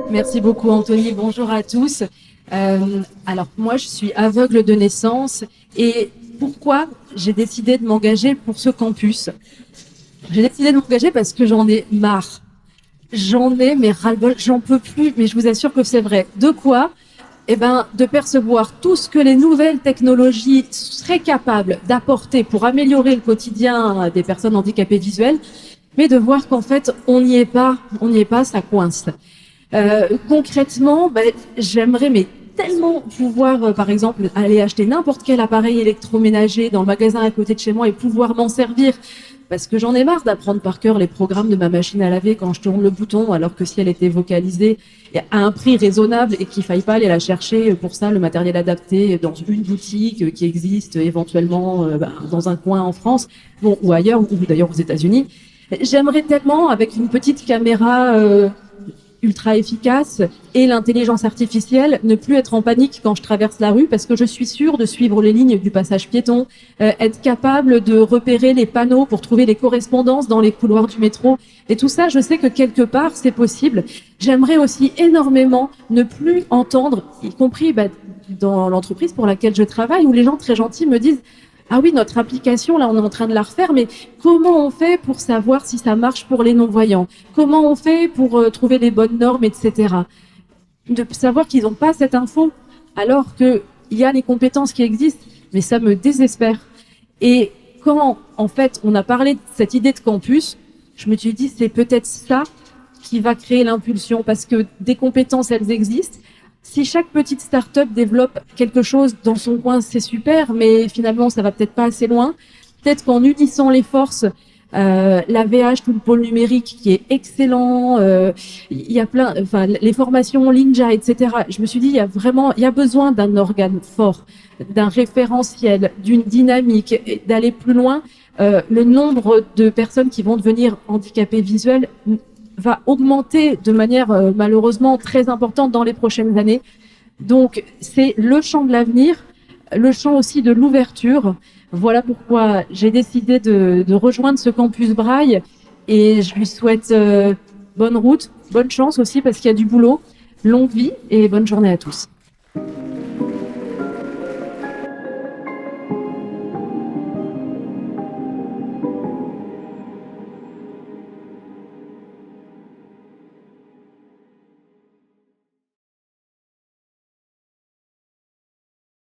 Merci beaucoup Anthony, bonjour à tous. Alors moi je suis aveugle de naissance et pourquoi j'ai décidé de m'engager pour ce campus? J'ai décidé de m'engager parce que j'en ai marre. J'en ai mais ras-le-bol, j'en peux plus, mais je vous assure que c'est vrai. De quoi? Eh ben, de percevoir tout ce que les nouvelles technologies seraient capables d'apporter pour améliorer le quotidien des personnes handicapées visuelles, mais de voir qu'en fait on n'y est pas, ça coince. Concrètement, j'aimerais mais tellement pouvoir, par exemple, aller acheter n'importe quel appareil électroménager dans le magasin à côté de chez moi et pouvoir m'en servir. Parce que j'en ai marre d'apprendre par cœur les programmes de ma machine à laver quand je tourne le bouton, alors que si elle était vocalisée à un prix raisonnable et qu'il faille pas aller la chercher pour ça, le matériel adapté dans une boutique qui existe éventuellement dans un coin en France, bon, ou ailleurs, ou d'ailleurs aux États-Unis. J'aimerais tellement, avec une petite caméra ultra efficace et l'intelligence artificielle, ne plus être en panique quand je traverse la rue parce que je suis sûre de suivre les lignes du passage piéton, être capable de repérer les panneaux pour trouver les correspondances dans les couloirs du métro. Et tout ça, je sais que quelque part, c'est possible. J'aimerais aussi énormément ne plus entendre, y compris dans l'entreprise pour laquelle je travaille, où les gens très gentils me disent: ah oui, notre application, là, on est en train de la refaire, mais comment on fait pour savoir si ça marche pour les non-voyants? Comment on fait pour trouver les bonnes normes, etc. De savoir qu'ils n'ont pas cette info, alors qu'il y a les compétences qui existent, mais ça me désespère. Et quand, en fait, on a parlé de cette idée de campus, je me suis dit, c'est peut-être ça qui va créer l'impulsion, parce que des compétences, elles existent. Si chaque petite start-up développe quelque chose dans son coin, c'est super, mais finalement, ça va peut-être pas assez loin. Peut-être qu'en unissant les forces, l'AVH, tout le pôle numérique qui est excellent, il y a plein, enfin, les formations Linja, etc. Je me suis dit, il y a besoin d'un organe fort, d'un référentiel, d'une dynamique, et d'aller plus loin. Le nombre de personnes qui vont devenir handicapées visuelles va augmenter de manière malheureusement très importante dans les prochaines années. Donc c'est le champ de l'avenir, le champ aussi de l'ouverture. Voilà pourquoi j'ai décidé de rejoindre ce campus Braille et je lui souhaite bonne route, bonne chance aussi parce qu'il y a du boulot, longue vie et bonne journée à tous.